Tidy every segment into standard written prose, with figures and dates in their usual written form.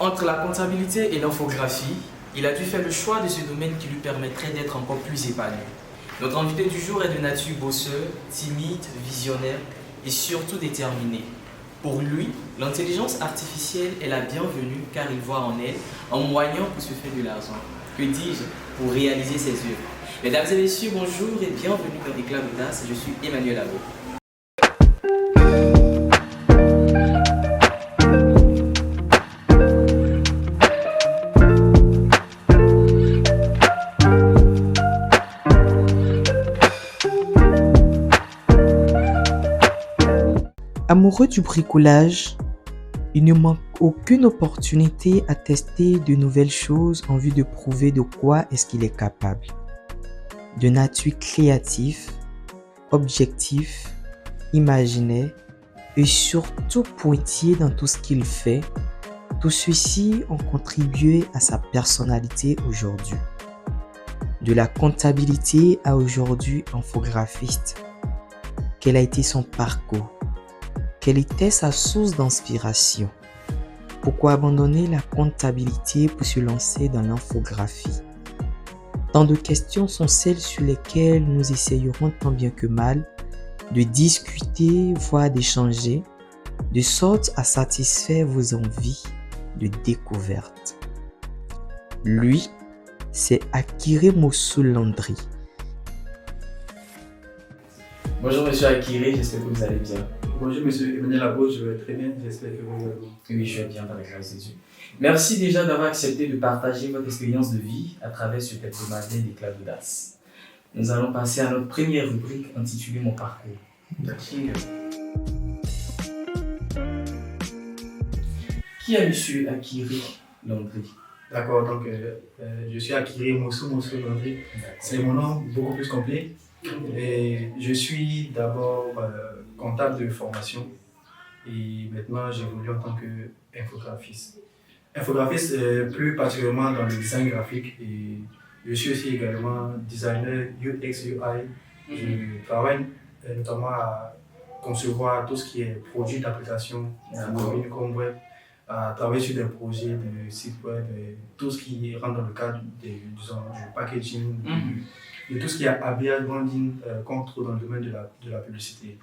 Entre la comptabilité et l'infographie, il a dû faire le choix de ce domaine qui lui permettrait d'être encore plus épanoui. Notre invité du jour est de nature bosseur, timide, visionnaire et surtout déterminé. Pour lui, l'intelligence artificielle est la bienvenue car il voit en elle un moyen pour se faire de l'argent. Que dis-je, pour réaliser ses œuvres. Mesdames et messieurs, bonjour et bienvenue dans Éclat d'Audace. Je suis Emmanuel Abo. Amoureux du bricolage, il ne manque aucune opportunité à tester de nouvelles choses en vue de prouver de quoi est-ce qu'il est capable. De nature créative, objectif, imaginaire et surtout pointillé dans tout ce qu'il fait, tout ceci ont contribué à sa personnalité aujourd'hui. De la comptabilité à aujourd'hui infographiste. Quel a été son parcours? Quelle était sa source d'inspiration? Pourquoi abandonner la comptabilité pour se lancer dans l'infographie? Tant de questions sont celles sur lesquelles nous essayerons tant bien que mal de discuter, voire d'échanger, de sorte à satisfaire vos envies de découverte. Lui, c'est Akire Moussoul Landry. Bonjour Monsieur Akire, j'espère que vous allez bien. Bonjour Monsieur Emmanuel Abo, je vais très bien, j'espère que vous allez bien. Oui, je vais bien par la grâce de Dieu. Merci déjà d'avoir accepté de partager votre expérience de vie à travers ce hebdomadaire d'Éclat d'Audace. Nous allons passer à notre première rubrique intitulée Mon parcours. Jingle. Qui est Monsieur Akire Landry? D'accord, donc je suis Akire Moussoul Landry. C'est mon nom beaucoup plus complet. Et je suis d'abord comptable de formation et maintenant j'évolue en tant qu'infographiste. Infographiste, plus particulièrement dans le design graphique, et je suis aussi également designer UX UI. Je travaille notamment à concevoir tout ce qui est produit d'application mobile comme web, à travailler sur des projets de sites web, et tout ce qui rentre dans le cadre du packaging, de tout ce qui est habillage, branding qu'on trouve dans le domaine de la publicité.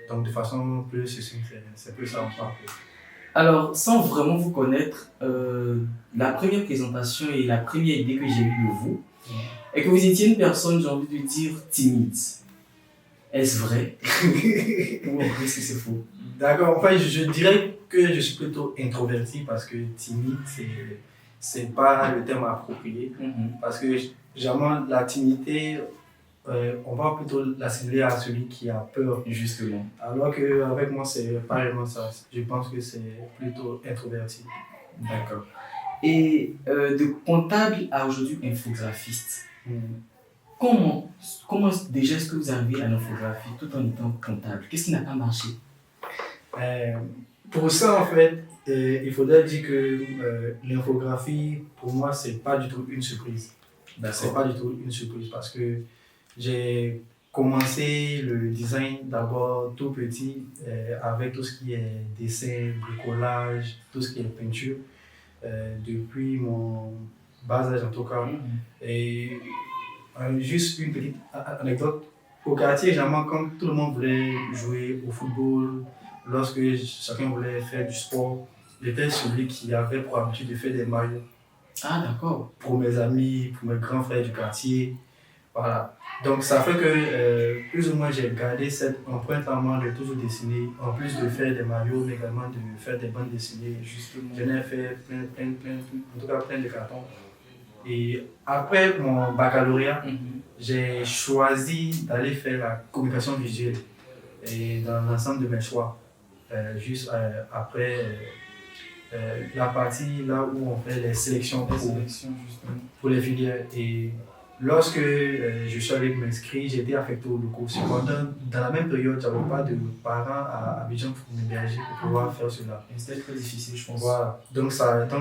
Donc de façon plus succincte, c'est plus ça en parcours. Alors, sans vraiment vous connaître, la première présentation et la première idée que j'ai eue de vous est que vous étiez une personne, j'ai envie de dire, timide. Est-ce vrai? Ou est-ce que c'est faux? D'accord, enfin je dirais que je suis plutôt introverti parce que timide, c'est pas le terme approprié. Parce que généralement, la timidité, on va plutôt l'assimiler à celui qui a peur. Justement. Alors qu'avec moi, c'est pas vraiment ça. Je pense que c'est plutôt introverti. D'accord. Et de comptable à aujourd'hui infographiste, comment déjà est-ce que vous arrivez à l'infographie tout en étant comptable? Qu'est-ce qui n'a pas marché? Pour ça, en fait, il faudrait dire que l'infographie, pour moi, c'est pas du tout une surprise. C'est pas du tout une surprise parce que j'ai commencé le design d'abord tout petit avec tout ce qui est dessin, bricolage, tout ce qui est peinture depuis mon bas âge en tout cas. Et juste une petite anecdote. Au quartier, généralement, quand tout le monde voulait jouer au football, lorsque chacun voulait faire du sport, j'étais celui qui avait pour habitude de faire des maillots. Ah, d'accord. Pour mes amis, pour mes grands frères du quartier. Voilà. Donc ça fait que plus ou moins j'ai gardé cette empreinte en moi de toujours dessiner, en plus de faire des maillots, mais également de faire des bandes dessinées. Justement. J'en ai fait en tout cas plein de cartons. Et après mon baccalauréat, j'ai choisi d'aller faire la communication visuelle et dans l'ensemble de mes choix. Juste après la partie là où on fait les sélections pour les filières. Et lorsque je suis allé m'inscrire, j'ai été affecté au locaux. Cependant, dans la même période, je n'avais pas de parents à Abidjan pour m'héberger pour pouvoir faire cela. C'était très difficile, je pense. Voilà. Donc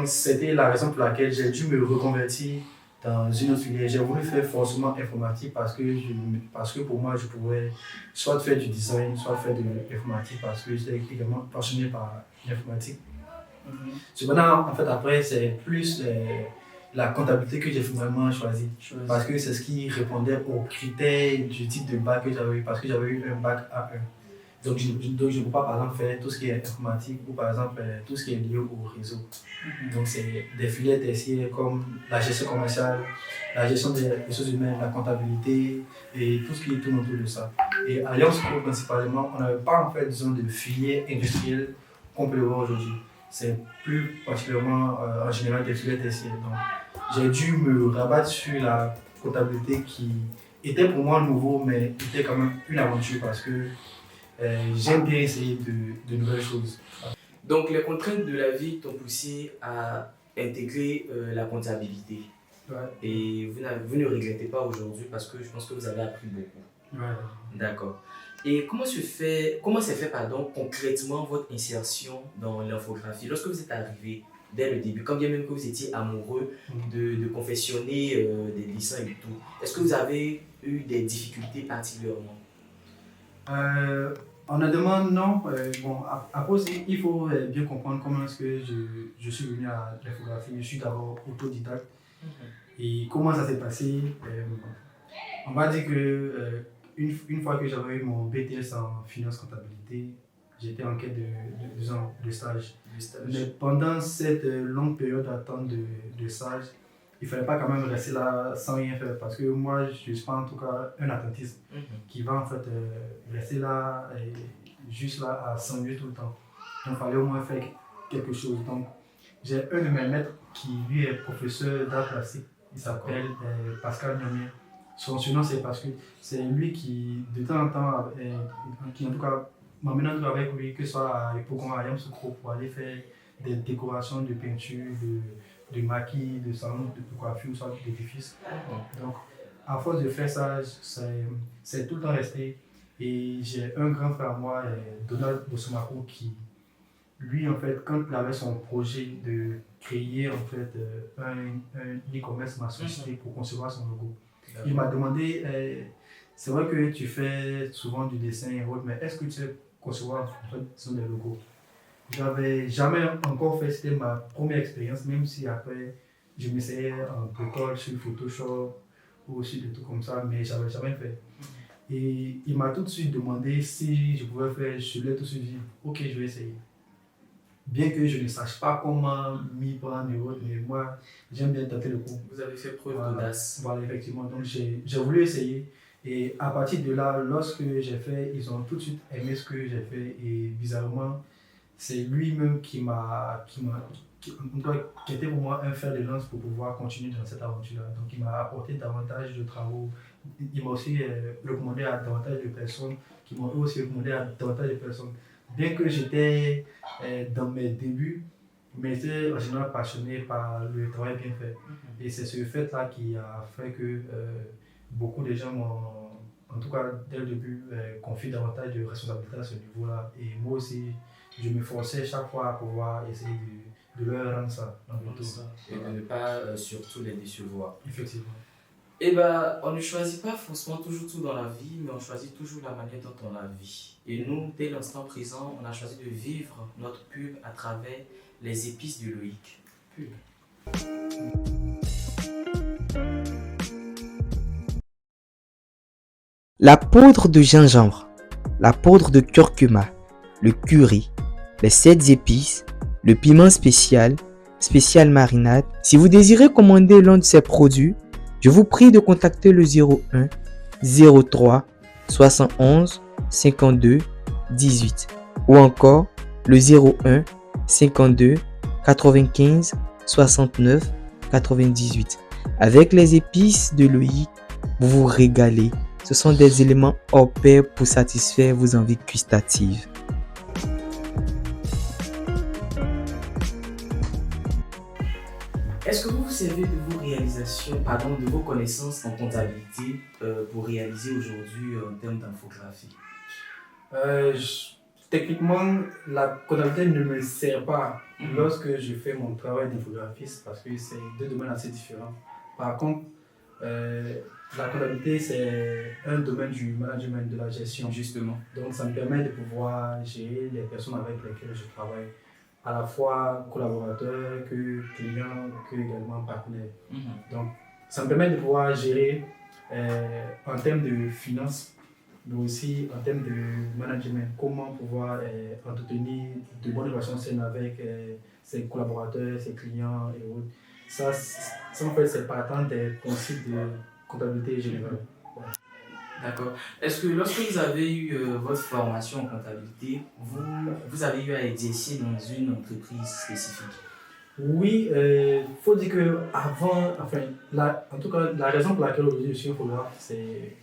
c'était la raison pour laquelle j'ai dû me reconvertir dans une autre filière. J'ai voulu faire forcément informatique parce que pour moi, je pouvais soit faire du design, soit faire de l'informatique parce que j'étais également passionné par l'informatique. Cependant, en fait, après, c'est plus la comptabilité que j'ai finalement choisi. Parce que c'est ce qui répondait aux critères du type de bac que j'avais eu. Parce que j'avais eu un bac A1. Donc je ne peux pas, par exemple, faire tout ce qui est informatique ou, par exemple, tout ce qui est lié au réseau. Donc, c'est des filières tertiaires comme la gestion commerciale, la gestion des ressources humaines, la comptabilité et tout ce qui tourne autour de ça. Et à Alliance Co, principalement, on n'avait pas en fait, disons, de filière industrielle qu'on peut voir aujourd'hui. C'est plus particulièrement en général des filières tertiaires. Donc, j'ai dû me rabattre sur la comptabilité qui était pour moi nouveau, mais était quand même une aventure parce que j'aime bien essayer de nouvelles choses. Donc, les contraintes de la vie t'ont poussé à intégrer la comptabilité. Ouais. Et vous ne regrettez pas aujourd'hui parce que je pense que vous avez appris beaucoup. Ouais. D'accord. Et comment s'est fait concrètement votre insertion dans l'infographie lorsque vous êtes arrivé dès le début, quand bien même que vous étiez amoureux de confectionner des dessins et tout, est-ce que vous avez eu des difficultés particulièrement? Honnêtement, non. Bon, après aussi, il faut bien comprendre comment est-ce que je suis venu à l'infographie. Je suis d'abord autodidacte. Et comment ça s'est passé? On va dire que une fois que j'avais eu mon BTS en finance comptabilité, j'étais en quête de stage. Mais pendant cette longue période d'attente de stage, il ne fallait pas quand même rester là sans rien faire parce que moi, je ne suis pas en tout cas un attentiste qui va en fait rester là et juste là à s'ennuyer tout le temps. Donc, il fallait au moins faire quelque chose. Donc, j'ai un de mes maîtres qui, lui, est professeur d'art plastique. Il s'appelle Pascal Nomier. Son surnom, c'est parce que c'est lui qui, de temps en temps, qui en tout cas m'emmène un truc avec lui, que ce soit à Hippogon, à Yamsoukro, pour aller faire des décorations de peinture, de maquis, de salon de coiffure, soit d'édifices. Donc, à force de faire ça, c'est tout le temps resté. Et j'ai un grand frère à moi, Donald Bosomako, qui, lui, en fait, quand il avait son projet de créer en fait, un e-commerce, m'a sollicité pour concevoir son logo. Il m'a demandé, c'est vrai que tu fais souvent du dessin et autres, mais est-ce que tu sais concevoir en fait, des logos? J'avais jamais encore fait, c'était ma première expérience, même si après je m'essayais en école sur Photoshop ou aussi des trucs comme ça, mais j'avais jamais fait. Et il m'a tout de suite demandé si je pouvais faire, je l'ai tout de suite dit, ok, je vais essayer. Bien que je ne sache pas comment m'y prendre et autres, mais moi j'aime bien tenter le coup. Vous avez fait preuve d'audace. Voilà, effectivement. Donc j'ai voulu essayer. Et à partir de là, lorsque j'ai fait, ils ont tout de suite aimé ce que j'ai fait. Et bizarrement, c'est lui-même qui était pour moi un fer de lance pour pouvoir continuer dans cette aventure-là. Donc il m'a apporté davantage de travaux. Il m'a aussi recommandé à davantage de personnes qui m'ont aussi recommandé à davantage de personnes. Bien que j'étais dans mes débuts, mais j'étais en général passionné par le travail bien fait. Et c'est ce fait-là qui a fait que beaucoup de gens m'ont, en tout cas dès le début, confié davantage de responsabilités à ce niveau-là. Et moi aussi, je me forçais chaque fois à pouvoir essayer de leur rendre ça dans le retour. Et de ne pas surtout les décevoir. Effectivement. Eh bien, on ne choisit pas forcément toujours tout dans la vie, mais on choisit toujours la manière dont on la vit. Et nous, dès l'instant présent, on a choisi de vivre notre pub à travers les épices de Loïc. Pub. La poudre de gingembre, la poudre de curcuma, le curry, les 7 épices, le piment spécial marinade. Si vous désirez commander l'un de ces produits, je vous prie de contacter le 01 03 71 52 18 ou encore le 01 52 95 69 98. Avec les épices de Loïc, vous vous régalez. Ce sont des éléments hors pair pour satisfaire vos envies gustatives. Est-ce que vous vous servez de vos réalisations, de vos connaissances en comptabilité pour réaliser aujourd'hui en termes d'infographie? Techniquement, la comptabilité ne me sert pas lorsque je fais mon travail d'infographiste parce que c'est deux domaines assez différents. Par contre, la comptabilité, c'est un domaine du management, de la gestion. Justement. Donc, ça me permet de pouvoir gérer les personnes avec lesquelles je travaille à la fois collaborateur, que client, que également partenaire. Donc, ça me permet de pouvoir gérer en termes de finances, mais aussi en termes de management, comment pouvoir entretenir de bonnes relations saines avec ses collaborateurs, ses clients et autres. Ça en fait, c'est partant des principes de comptabilité générale. Ouais. D'accord. Est-ce que lorsque vous avez eu votre formation en comptabilité, vous avez eu à exercer dans une entreprise spécifique? Oui, faut dire que avant, enfin, en tout cas, la raison pour laquelle aujourd'hui je suis photographe, c'est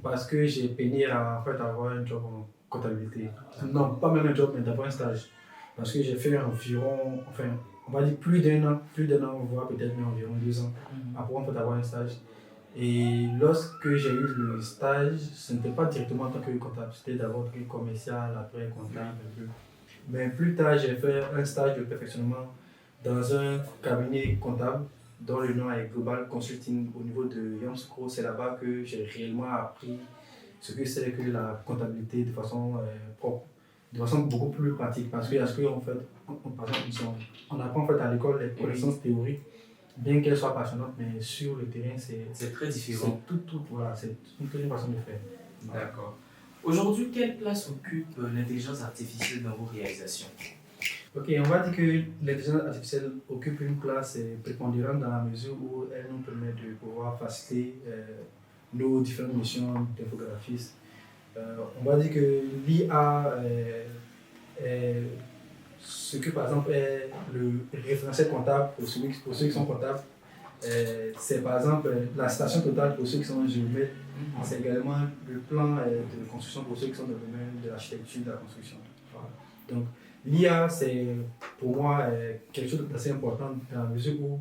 parce que j'ai peiné à en fait, avoir un job en comptabilité. Non, pas même un job, mais d'abord un stage. Parce que j'ai fait environ, enfin, on va dire plus d'un an, voire peut-être même environ 2 ans, après en fait, avoir un stage. Et lorsque j'ai eu le stage, ce n'était pas directement en tant que comptable, c'était d'abord en tant que commercial, après comptable un peu. Mais plus tard, j'ai fait un stage de perfectionnement dans un cabinet comptable dont le nom est Global Consulting au niveau de Yamsco. C'est là-bas que j'ai réellement appris ce que c'est que la comptabilité de façon propre, de façon beaucoup plus pratique. Parce que, en fait, par exemple, on apprend en fait à l'école les connaissances théoriques, bien qu'elles soient passionnantes, mais sur le terrain, c'est très différent. Voilà, c'est toute une façon de faire. D'accord. Aujourd'hui, quelle place occupe l'intelligence artificielle dans vos réalisations? Ok, on va dire que l'intelligence artificielle occupe une place prépondérante dans la mesure où elle nous permet de pouvoir faciliter nos différentes missions d'infographiste. On va dire que l'IA ce que par exemple est le référentiel comptable pour ceux qui sont comptables. C'est par exemple la station totale pour ceux qui sont géomètres. C'est également le plan de construction pour ceux qui sont dans le domaine de l'architecture, de la construction. Voilà. Donc, l'IA, c'est pour moi quelque chose d'assez important dans la mesure où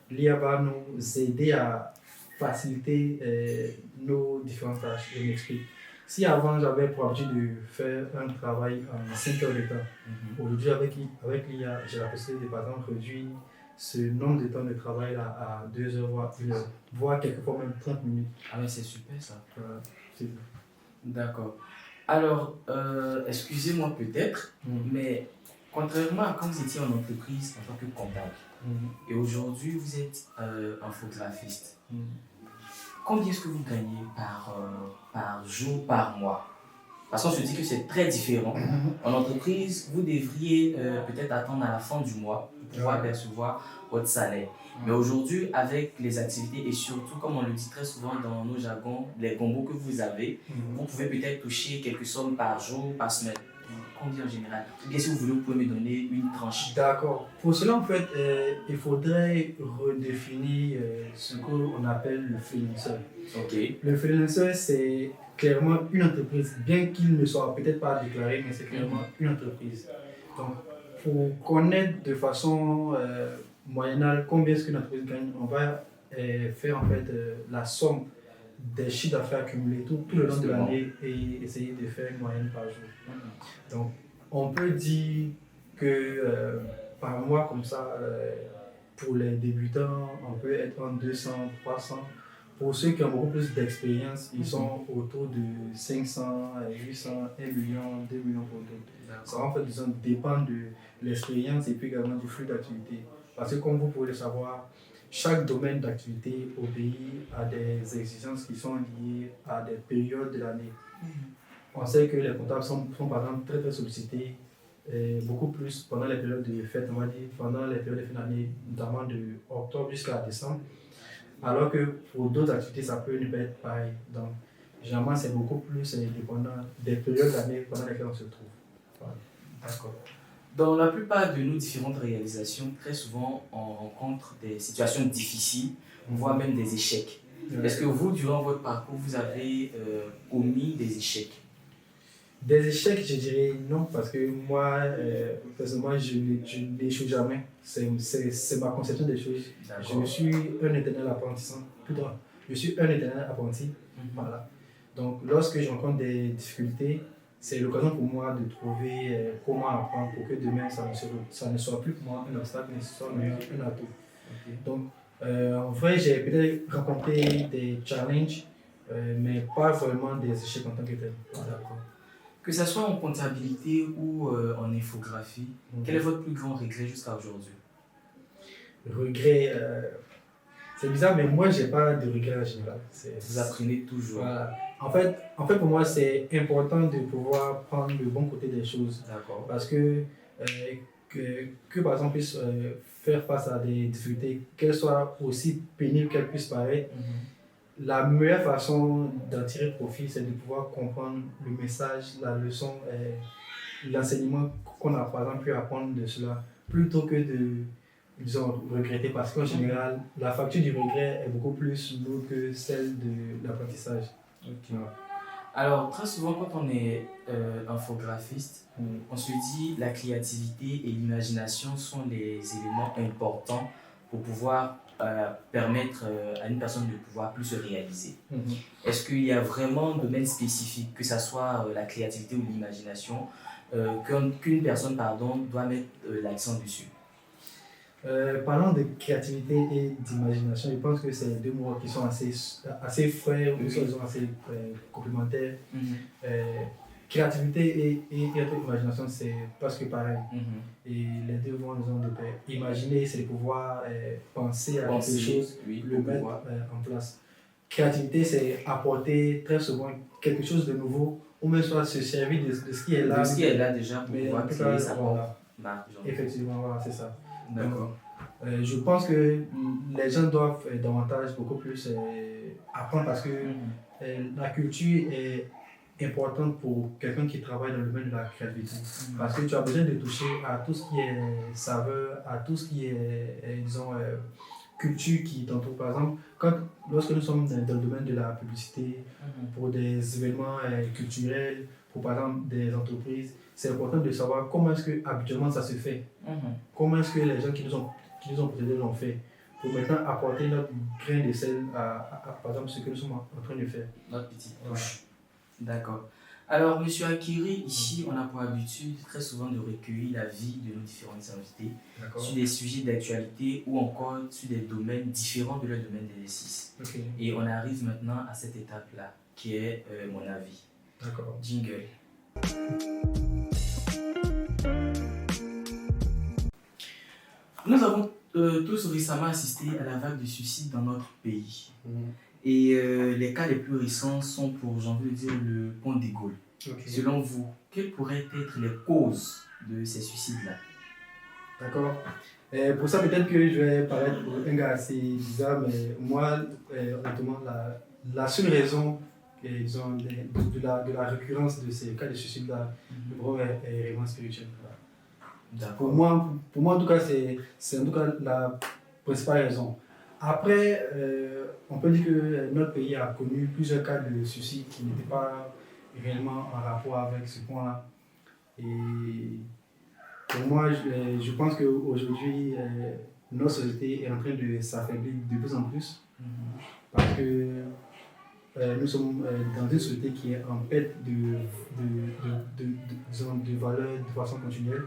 l'IA va nous aider à faciliter nos différentes tâches. Je m'explique. Si avant j'avais pour habitude de faire un travail en 5 heures de temps, aujourd'hui avec l'IA, j'ai la possibilité de par exemple réduire ce nombre de temps de travail là à 2 heures, voire 1 heure, voire quelquefois même 30 minutes. Ah mais c'est super ça. Voilà, c'est ça. D'accord. Alors, excusez-moi peut-être, mais contrairement à quand vous étiez en entreprise en tant que comptable, et aujourd'hui vous êtes infographiste, combien est-ce que vous gagnez par jour, par mois? Parce qu'on se dit que c'est très différent. En entreprise, vous devriez peut-être attendre à la fin du mois pour pouvoir percevoir votre salaire. Mais aujourd'hui, avec les activités et surtout, comme on le dit très souvent dans nos jargons, les combos que vous avez, vous pouvez peut-être toucher quelques sommes par jour, par semaine. Combien en général? Bien si vous voulez, vous pouvez me donner une tranche. D'accord. Pour cela, en fait, il faudrait redéfinir ce qu'on appelle le freelancer. Okay. Le freelancer, c'est clairement une entreprise, bien qu'il ne soit peut-être pas déclaré, mais c'est clairement une entreprise. Donc, pour connaître de façon moyennale combien est-ce qu'une entreprise gagne, on va faire en fait la somme des chiffres d'affaires accumulés tout le long de l'année et essayer de faire une moyenne par jour. Donc, on peut dire que par mois, comme ça, pour les débutants, on peut être en 200, 300. Pour ceux qui ont beaucoup plus d'expérience, ils sont autour de 500, 800, 1 million, 2 millions pour d'autres. Ça en fait, disons, dépend de l'expérience et puis également du flux d'activité. Parce que comme vous pouvez le savoir, chaque domaine d'activité au pays a des exigences qui sont liées à des périodes de l'année. On sait que les comptables sont par exemple très sollicités, beaucoup plus pendant les périodes de fête, on va dire, pendant les périodes de fin d'année, notamment de octobre jusqu'à décembre. Alors que pour d'autres activités, ça peut ne pas être pareil. Donc, généralement, c'est beaucoup plus dépendant des périodes d'année pendant lesquelles on se trouve. Voilà. D'accord. Dans la plupart de nos différentes réalisations, très souvent, on rencontre des situations difficiles, voire même des échecs. Est-ce que vous, durant votre parcours, vous avez commis des échecs? Des échecs, je dirais non, parce que moi, personnellement, je n'échoue jamais. C'est ma conception des choses. Je suis un éternel apprenti. Je suis un éternel apprenti. Voilà. Donc, lorsque je rencontre des difficultés, c'est l'occasion pour moi de trouver comment apprendre pour que demain, ça ne soit plus pour moi un obstacle, mais ce soit un atout. Donc, en vrai, j'ai peut-être rencontré des challenges, mais pas vraiment des échecs en tant que tel. D'accord. Que ce soit en comptabilité ou en infographie, quel est votre plus grand regret jusqu'à aujourd'hui? Regret, c'est bizarre, mais moi, j'ai pas de regret en général. Vous apprenez toujours. Voilà. Pour moi, c'est important de pouvoir prendre le bon côté des choses. D'accord. Parce que, par exemple, puisse faire face à des difficultés, qu'elles soient aussi pénibles qu'elles puissent paraître, la meilleure façon d'en tirer profit, c'est de pouvoir comprendre le message, la leçon, l'enseignement qu'on a par exemple pu apprendre de cela, plutôt que de, disons, regretter. Parce qu'en général, la facture du regret est beaucoup plus lourde que celle de l'apprentissage. Ok. Alors, très souvent, quand on est infographiste, on se dit la créativité et l'imagination sont les éléments importants pour pouvoir permettre à une personne de pouvoir plus se réaliser. Est-ce qu'il y a vraiment un domaine spécifique, que ce soit la créativité ou l'imagination, qu'une personne doit mettre l'accent dessus? Parlant de créativité et d'imagination, je pense que c'est deux mots qui sont assez frères, ou ils sont assez complémentaires. Créativité et imagination, c'est presque pareil. Et les deux vont de pair. Imaginer, c'est de pouvoir penser à quelque chose, le mettre en place. Créativité, c'est apporter très souvent quelque chose de nouveau, ou même soit se servir de ce qui est là. De ce qui est là déjà pour pouvoir créer sa propre marque. Effectivement, voilà, c'est ça. D'accord. Je pense que les gens doivent davantage, beaucoup plus apprendre parce que la culture est importante pour quelqu'un qui travaille dans le domaine de la créativité. Parce que tu as besoin de toucher à tout ce qui est saveur, à tout ce qui est, disons, culture qui t'entoure. Par exemple, lorsque nous sommes dans le domaine de la publicité, pour des événements culturels, pour par exemple des entreprises, c'est important de savoir comment est-ce que habituellement ça se fait. Comment est-ce que les gens qui nous ont précédés l'ont fait. Pour maintenant apporter notre grain de sel à par exemple ce que nous sommes en train de faire. Notre petite touche. D'accord. Alors, Monsieur Akiri, ici, on a pour habitude très souvent de recueillir la vie de nos différents invités sur des sujets d'actualité ou encore sur des domaines différents de leur domaine d'exercice. Et on arrive maintenant à cette étape-là, qui est mon avis. D'accord. Jingle. Nous avons tous récemment assisté à la vague de suicides dans notre pays. Et les cas les plus récents sont pour, j'ai envie de dire, le pont des Gaules. Selon vous, quelles pourraient être les causes de ces suicides-là? D'accord. Pour ça, peut-être que je vais paraître un gars assez bizarre, mais moi, honnêtement, la seule raison disons, de la récurrence de ces cas de suicide-là, le problème est réellement spirituel. Pour moi, en tout cas, c'est en tout cas la principale raison. Après, on peut dire que notre pays a connu plusieurs cas de suicide qui n'étaient pas réellement en rapport avec ce point-là. Et pour moi, je pense qu'aujourd'hui, notre société est en train de s'affaiblir de plus en plus. Parce que nous sommes dans une société qui est en perte de valeurs de façon continuelle.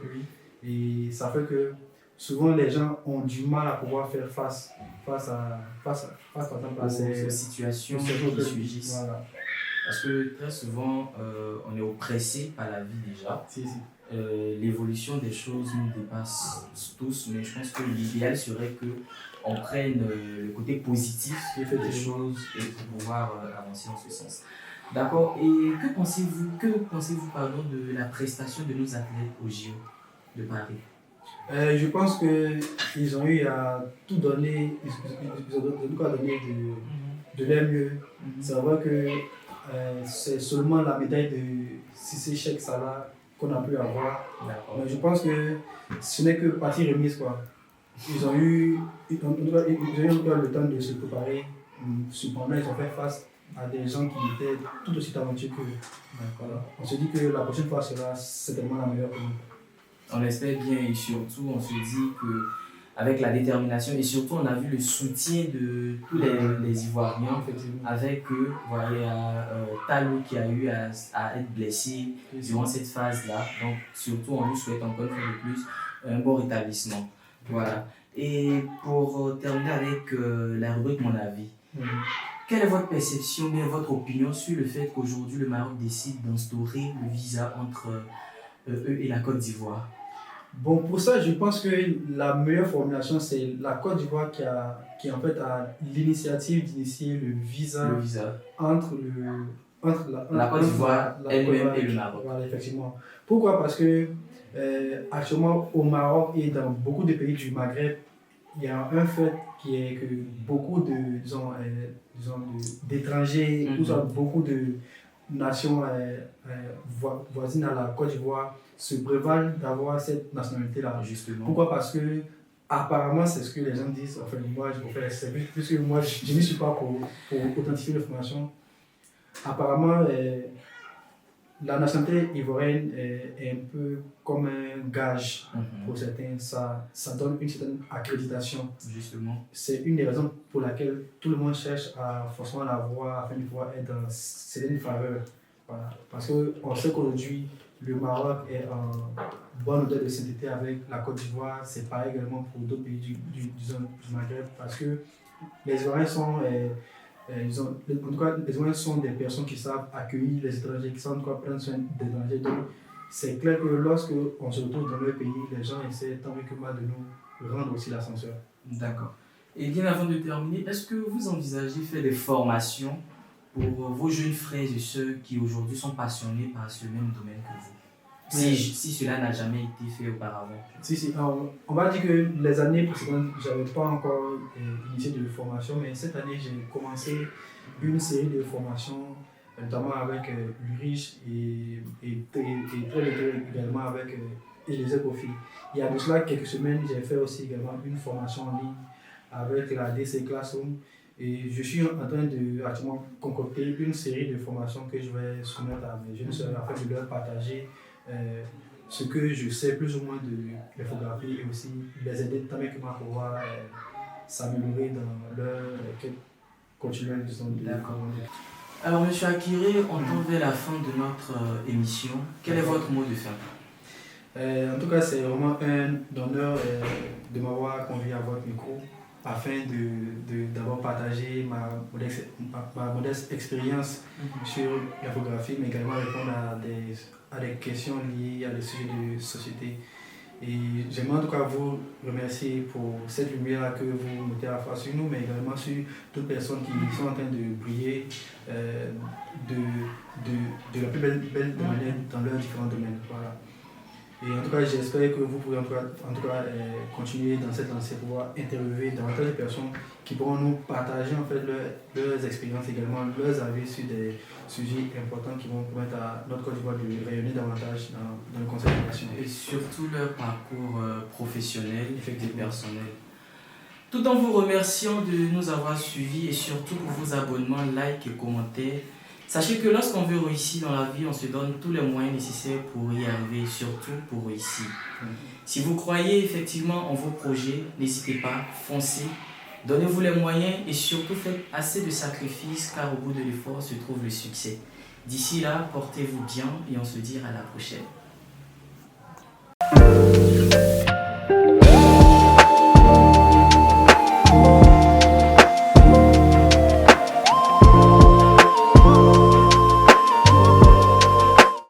Et ça fait que souvent les gens ont du mal à pouvoir faire face à ces situations qui surgissent. Voilà. Parce que très souvent, on est oppressé par la vie déjà. L'évolution des choses nous dépasse tous, mais je pense que l'idéal serait qu'on prenne le côté positif des choses et pour pouvoir avancer en ce sens. D'accord. Et que pensez-vous de la prestation de nos athlètes au JO de Paris? Je pense qu'ils ont eu à tout donner, ils ont donné de leur mieux. C'est vrai que c'est seulement la médaille de Cissé Cheikh Salah qu'on a pu avoir. Mais je pense que ce n'est que partie remise, quoi. Ils ont eu le temps de se préparer. Cependant, ils ont fait face à des gens qui étaient tout aussi talentueux qu'eux. Voilà. On se dit que la prochaine fois sera certainement la meilleure pour nous. On espère bien et surtout on se dit qu'avec la détermination et surtout on a vu le soutien de tous les Ivoiriens avec Talou qui a eu à être blessé durant cette phase-là. Donc surtout on lui souhaite encore une fois de plus un bon rétablissement. Voilà. Et pour terminer avec la rubrique Mon avis, Quelle est votre perception, bien votre opinion sur le fait qu'aujourd'hui le Maroc décide d'instaurer le visa entre eux et la Côte d'Ivoire? Bon, pour ça, je pense que la meilleure formulation, c'est la Côte d'Ivoire qui en fait a l'initiative d'initier le visa entre, la Côte d'Ivoire elle-même et le Maroc. Maroc. Voilà, effectivement. Pourquoi? Parce que actuellement, au Maroc et dans beaucoup de pays du Maghreb, il y a un fait qui est que beaucoup d'étrangers, ou soit beaucoup de nations voisines à la Côte d'Ivoire se prévalent d'avoir cette nationalité-là. Justement. Pourquoi? Parce que apparemment, c'est ce que les gens disent. Enfin, moi, je préfère c'est plus que moi, je n'y suis pas pour authentifier l'information. Apparemment, la nationalité ivoirienne est un peu comme un gage pour certains. Ça donne une certaine accréditation. Justement. C'est une des raisons pour laquelle tout le monde cherche à forcément l'avoir afin de pouvoir être dans certaines faveurs. Voilà. Parce qu'on sait qu'aujourd'hui, le Maroc est en bonne odeur de sainteté avec la Côte d'Ivoire. C'est pareil également pour d'autres pays du Maghreb. Parce que les Ivoiriens sont... en tout cas, les Ivoiriens sont des personnes qui savent accueillir les étrangers, qui savent quoi prendre soin des étrangers. Donc, c'est clair que lorsque on se retrouve dans leur pays, les gens essaient tant bien que mal de nous rendre aussi l'ascenseur. D'accord. Et bien avant de terminer, est-ce que vous envisagez faire des formations pour vos jeunes frères et sœurs qui aujourd'hui sont passionnés par ce même domaine que vous? Si cela n'a jamais été fait auparavant. Si. Alors, on va dire que les années précédentes, je n'avais pas encore initié de formation, mais cette année, j'ai commencé une série de formations, notamment avec l'URICH et très également avec Élysée Kofi. Il y a de cela quelques semaines, j'ai fait aussi également une formation en ligne avec la DC Classroom. Et je suis en train de actuellement concocter une série de formations que je vais soumettre à mes jeunes sœurs afin de leur partager ce que je sais plus ou moins de l'infographie et aussi les aider tant bien que moi à pouvoir s'améliorer dans leur quête continuelle de son D'accord. Alors, M. Akiré, on tend vers la fin de notre émission. Quel est votre mot de fin? En tout cas, c'est vraiment un honneur de m'avoir convié à votre micro afin d'abord partager ma modeste expérience sur l'infographie, mais également répondre à des questions liées à des sujets de société. Et j'aimerais en tout cas vous remercier pour cette lumière que vous mettez à la fois sur nous, mais également sur toutes les personnes qui sont en train de briller de la plus belle manière dans leurs différents domaines. Voilà. Et en tout cas, j'espère que vous pourrez en tout cas continuer dans cette lancée pour pouvoir interviewer davantage de personnes qui pourront nous partager en fait leurs expériences, également leurs avis sur des sujets importants qui vont permettre à notre Côte d'Ivoire de rayonner davantage dans le Conseil des Nations. Et surtout leur parcours professionnel et personnel. Tout en vous remerciant de nous avoir suivis et surtout pour vos abonnements, likes et commentaires. Sachez que lorsqu'on veut réussir dans la vie, on se donne tous les moyens nécessaires pour y arriver, surtout pour réussir. Si vous croyez effectivement en vos projets, n'hésitez pas, foncez, donnez-vous les moyens et surtout faites assez de sacrifices car au bout de l'effort se trouve le succès. D'ici là, portez-vous bien et on se dit à la prochaine.